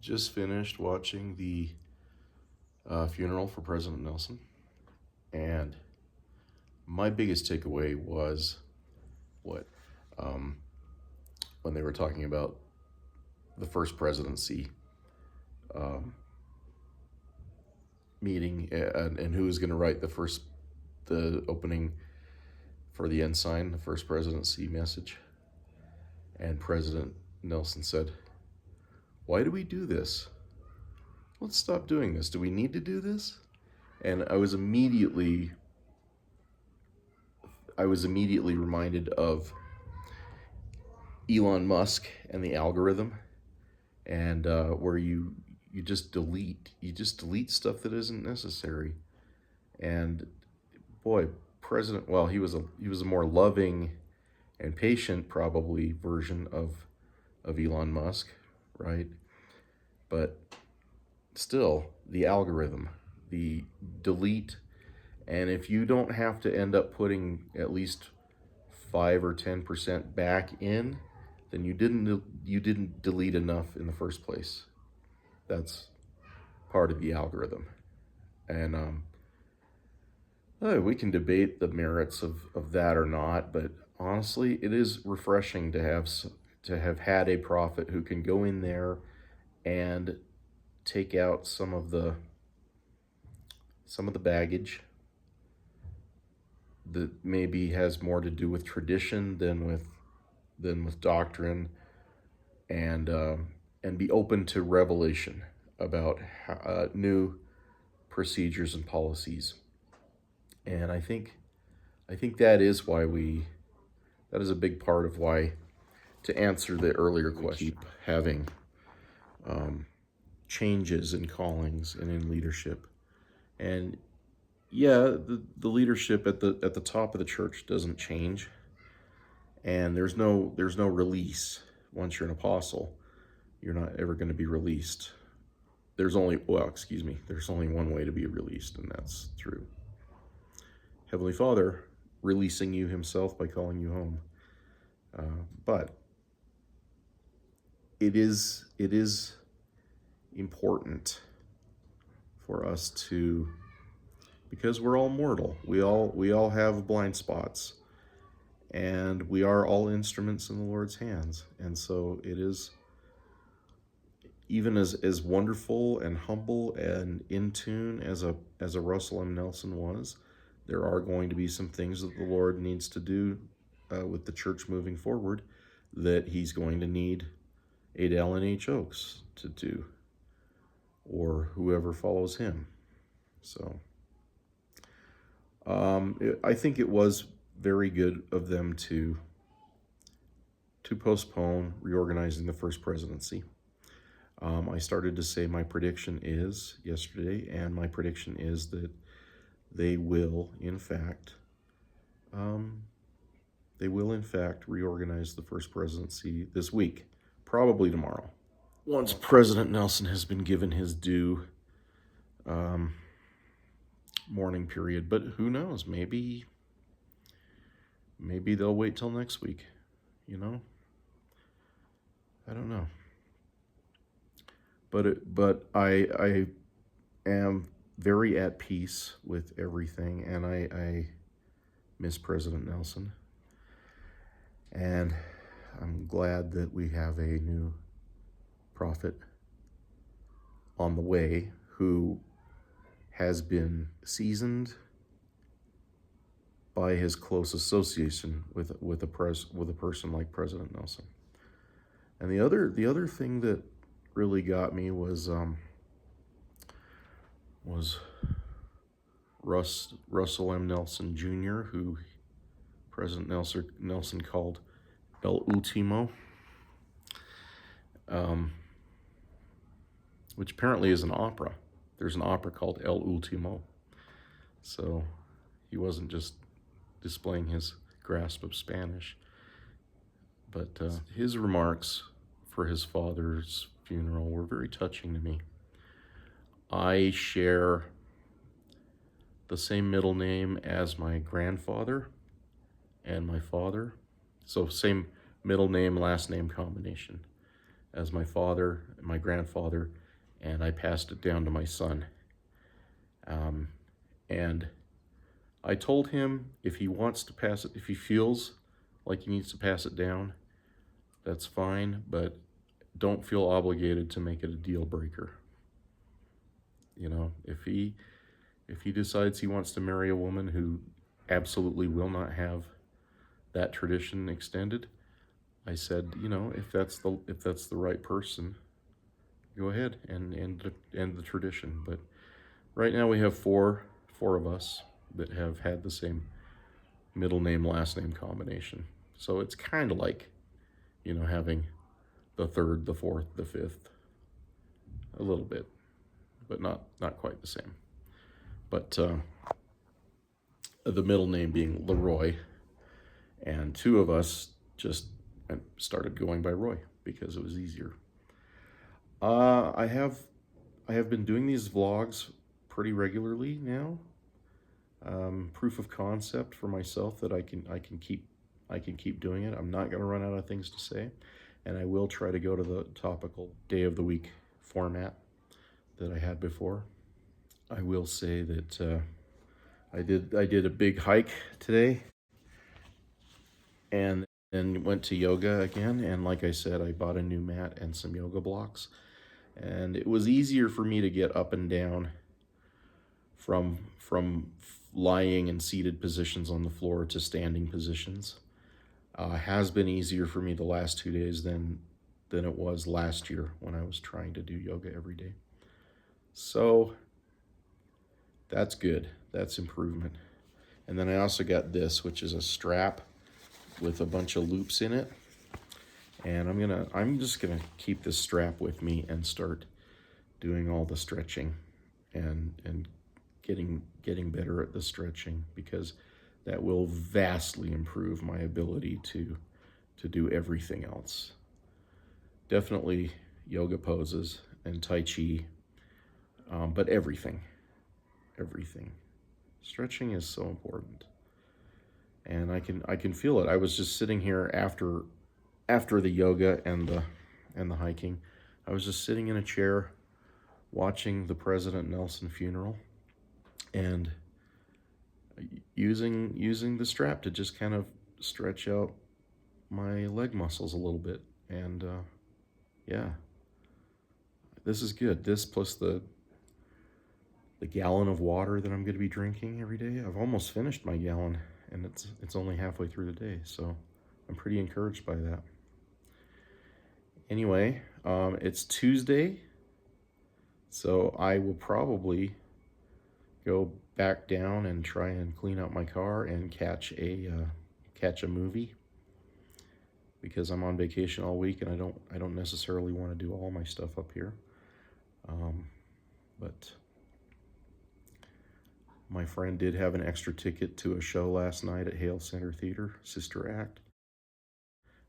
Just finished watching the funeral for President Nelson, and my biggest takeaway was what um, when they were talking about the first presidency um, meeting and who was going to write the opening for the ensign, the first presidency message, and President Nelson said, "Why do we do this? Let's stop doing this. Do we need to do this?" And I was immediately reminded of Elon Musk and the algorithm, and where you just delete stuff that isn't necessary. And boy, he was a more loving and patient probably version of Elon Musk, right? But still, the algorithm, the delete, and if you don't have to end up putting at least 5 or 10% back in, then you didn't delete enough in the first place. That's part of the algorithm, and we can debate the merits of that or not. But honestly, it is refreshing to have had a prophet who can go in there and take out some of the baggage that maybe has more to do with tradition than with doctrine, and be open to revelation about new procedures and policies. And I think that is a big part of why, to answer the earlier question, we keep having changes in callings and in leadership. And yeah, the leadership at the top of the church doesn't change, and there's no release. Once you're an apostle, you're not ever going to be released. There's only one way to be released, and that's through Heavenly Father releasing you himself by calling you home. But it is important for us to, because we're all mortal, we all have blind spots, and we are all instruments in the Lord's hands. And so it is, even as wonderful and humble and in tune as a Russell M. Nelson was, there are going to be some things that the Lord needs to do with the church moving forward that he's going to need Adele H. Oaks to do, or whoever follows him. So I think it was very good of them to postpone reorganizing the first presidency. I started to say my prediction is yesterday, and my prediction is that they will, in fact, reorganize the first presidency this week, probably tomorrow, once President Nelson has been given his due mourning period. But who knows? Maybe they'll wait till next week. I don't know. But I am very at peace with everything, and I miss President Nelson. And I'm glad that we have a new prophet on the way who has been seasoned by his close association with a person like President Nelson. And the other thing that really got me was Russell M. Nelson Jr., who President Nelson called El Ultimo, which apparently is an opera. There's an opera called El Ultimo. So he wasn't just displaying his grasp of Spanish, but his remarks for his father's funeral were very touching to me. I share the same middle name as my grandfather and my father, so same middle name, last name combination. as my father and my grandfather, and I passed it down to my son. And I told him if he wants to pass it, if he feels like he needs to pass it down, that's fine, but don't feel obligated to make it a deal breaker. You know, if he decides he wants to marry a woman who absolutely will not have that tradition extended, I said, you know, if that's the right person, go ahead and end the tradition. But right now we have four of us that have had the same middle name last name combination. So it's kind of like, you know, having the third, the fourth, the fifth, a little bit, but not quite the same. But the middle name being Leroy, and two of us just started going by Roy because it was easier. I have been doing these vlogs pretty regularly now. Proof of concept for myself that I can keep doing it. I'm not going to run out of things to say, and I will try to go to the topical day of the week format that I had before. I will say that I did a big hike today, and then went to yoga again. And like I said, I bought a new mat and some yoga blocks, and it was easier for me to get up and down from lying in seated positions on the floor to standing positions. Has been easier for me the last 2 days than it was last year when I was trying to do yoga every day. So that's good. That's improvement. And then I also got this, which is a strap with a bunch of loops in it. And I'm just gonna keep this strap with me and start doing all the stretching and getting better at the stretching, because that will vastly improve my ability to do everything else. Definitely yoga poses and Tai Chi, but everything. Stretching is so important, and I can feel it. I was just sitting here after the yoga and the hiking. I was just sitting in a chair watching the President Nelson funeral and using the strap to just kind of stretch out my leg muscles a little bit. And yeah, this is good. This plus the gallon of water that I'm going to be drinking every day. I've almost finished my gallon, and it's only halfway through the day, so I'm pretty encouraged by that. Anyway, it's Tuesday, so I will probably go back down and try and clean out my car and catch a movie, because I'm on vacation all week and I don't necessarily want to do all my stuff up here. But my friend did have an extra ticket to a show last night at Hale Center Theater, Sister Act,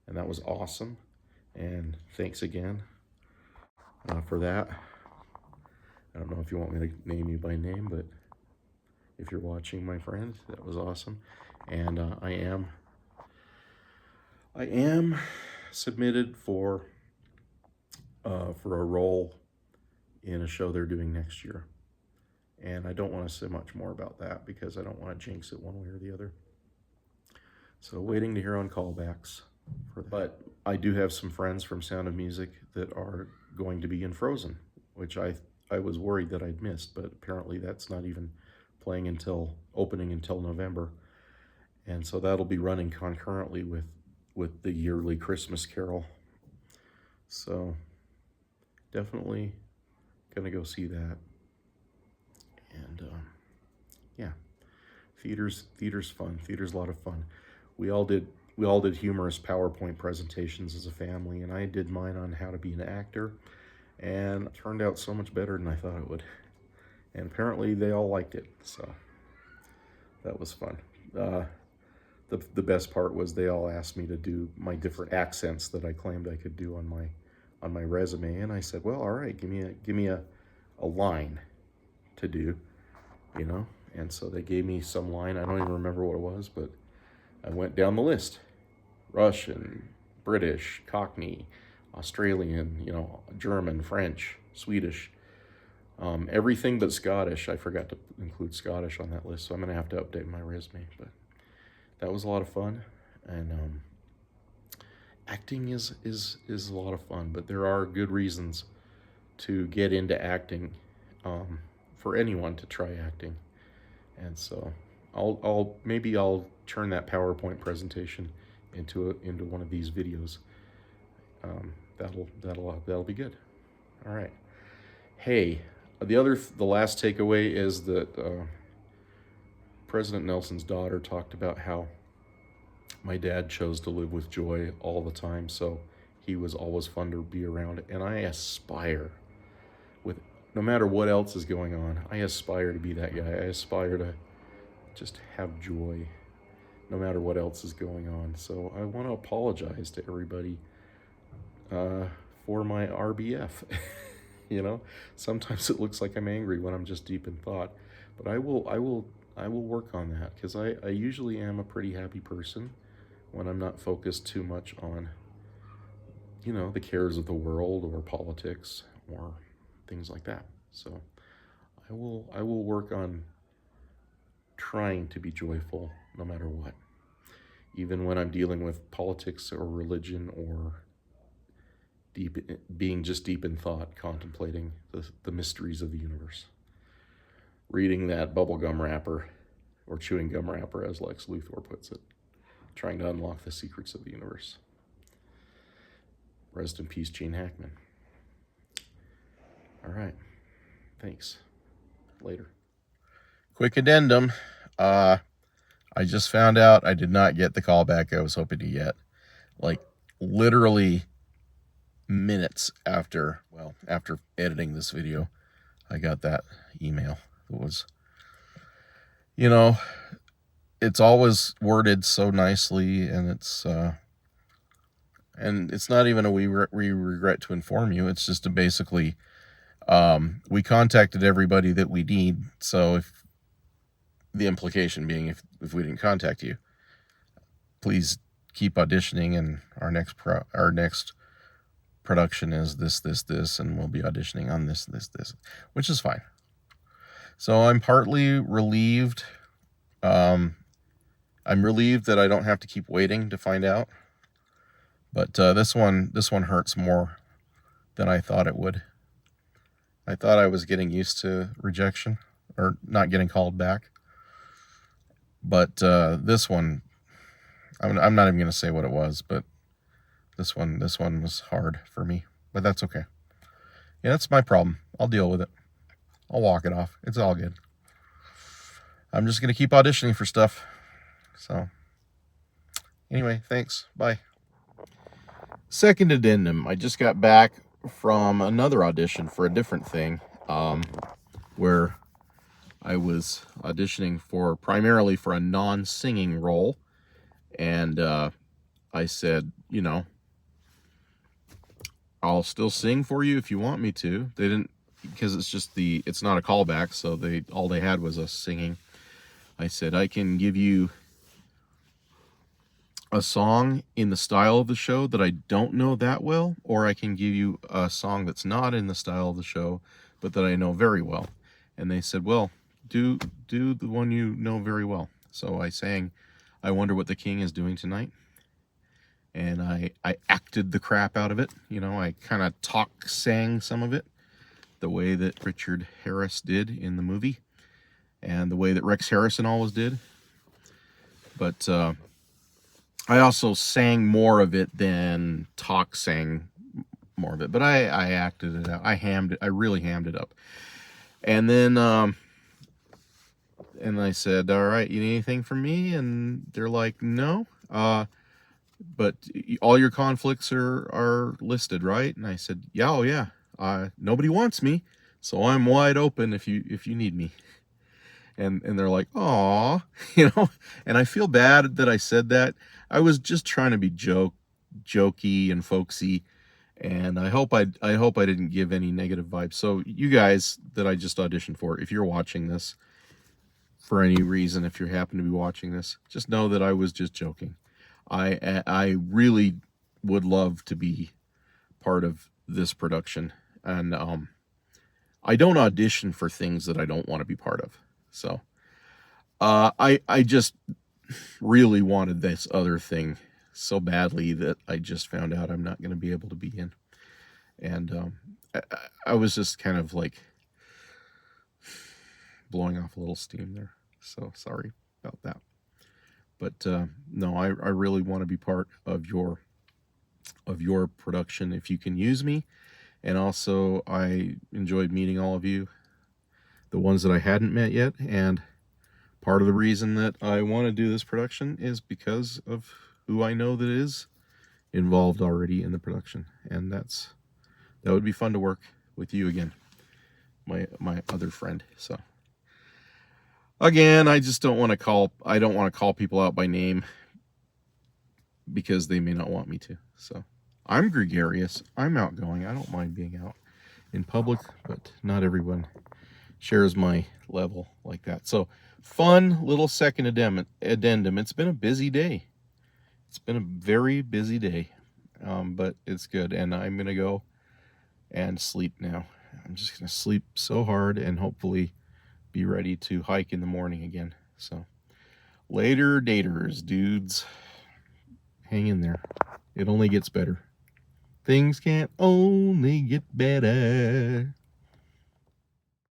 and that was awesome. And thanks again for that. I don't know if you want me to name you by name, but if you're watching, my friend, that was awesome. And I am submitted for a role in a show they're doing next year. And I don't want to say much more about that because I don't want to jinx it one way or the other. So waiting to hear on callbacks for that. But I do have some friends from Sound of Music that are going to be in Frozen, which I was worried that I'd missed, but apparently that's not even opening until November. And so that'll be running concurrently with the yearly Christmas Carol. So definitely gonna go see that. And yeah, theater's fun. Theater's a lot of fun. We all did humorous PowerPoint presentations as a family, and I did mine on how to be an actor, and it turned out so much better than I thought it would. And apparently they all liked it, so that was fun. The best part was they all asked me to do my different accents that I claimed I could do on my resume, and I said, well, all right, give me a line to do, you know. And so they gave me some line. I don't even remember what it was, but I went down the list: Russian, British, Cockney, Australian, you know, German, French, Swedish, everything but Scottish. I forgot to include Scottish on that list, so I'm going to have to update my resume. But that was a lot of fun, and acting is a lot of fun. But there are good reasons to get into acting, for anyone to try acting, and so maybe I'll turn that PowerPoint presentation into one of these videos. That'll be good. All right. Hey, the last takeaway is that President Nelson's daughter talked about how my dad chose to live with joy all the time, so he was always fun to be around. And I aspire, with no matter what else is going on, I aspire to be that guy. I aspire to just have joy, no matter what else is going on. So I want to apologize to everybody for my RBF. You know, sometimes it looks like I'm angry when I'm just deep in thought, but I will work on that, because I usually am a pretty happy person when I'm not focused too much on, you know, the cares of the world or politics or things like that. So I will work on trying to be joyful no matter what, even when I'm dealing with politics or religion or being just deep in thought, contemplating the mysteries of the universe. Reading that bubblegum wrapper, or chewing gum wrapper, as Lex Luthor puts it, trying to unlock the secrets of the universe. Rest in peace, Gene Hackman. All right. Thanks. Later. Quick addendum. I just found out I did not get the call back I was hoping to get. Like, literally minutes after editing this video, I got that email. It was, you know, it's always worded so nicely, and it's not even a we regret to inform you. It's just basically, we contacted everybody that we need. So if the implication being, if we didn't contact you, please keep auditioning, and our next production is this, and we'll be auditioning on this, which is fine. So I'm partly relieved. I'm relieved that I don't have to keep waiting to find out. But this one hurts more than I thought it would. I thought I was getting used to rejection, or not getting called back. But this one, I'm not even going to say what it was, but this one was hard for me. But that's okay. Yeah, that's my problem. I'll deal with it. I'll walk it off. It's all good. I'm just going to keep auditioning for stuff. So, anyway, thanks. Bye. Second addendum. I just got back from another audition for a different thing, where I was auditioning primarily for a non-singing role. And I said, you know, I'll still sing for you if you want me to. They didn't, because it's not a callback, so all they had was us singing. I said, I can give you a song in the style of the show that I don't know that well, or I can give you a song that's not in the style of the show, but that I know very well. And they said, well, do the one you know very well. So I sang I Wonder What the King Is Doing Tonight. And I acted the crap out of it. You know, I kind of sang some of it, the way that Richard Harris did in the movie, and the way that Rex Harrison always did. But I also sang more of it than sang more of it. But I acted it out. I really hammed it up. And then and I said, all right, you need anything from me? And they're like, no. But all your conflicts are listed, right? And I said, yeah, oh yeah. Nobody wants me, so I'm wide open if you need me. And they're like, aw, you know. And I feel bad that I said that. I was just trying to be jokey and folksy, and I hope I didn't give any negative vibes. So you guys that I just auditioned for, if you're watching this for any reason, if you happen to be watching this, just know that I was just joking. I really would love to be part of this production, and I don't audition for things that I don't want to be part of. So I just really wanted this other thing so badly that I just found out I'm not going to be able to be in, and I was just kind of like blowing off a little steam there. So sorry about that. But no, I really want to be part of your production if you can use me. And also, I enjoyed meeting all of you, the ones that I hadn't met yet. And part of the reason that I want to do this production is because of who I know that is involved already in the production. And that would be fun to work with you again, my other friend. So again, I don't want to call people out by name because they may not want me to. So I'm gregarious, I'm outgoing, I don't mind being out in public, but not everyone shares my level like that. So fun little second addendum. It's been a busy day. It's been a very busy day, but it's good. And I'm going to go and sleep now. I'm just going to sleep so hard and hopefully be ready to hike in the morning again. So later daters, dudes. Hang in there. It only gets better. Things can't only get better.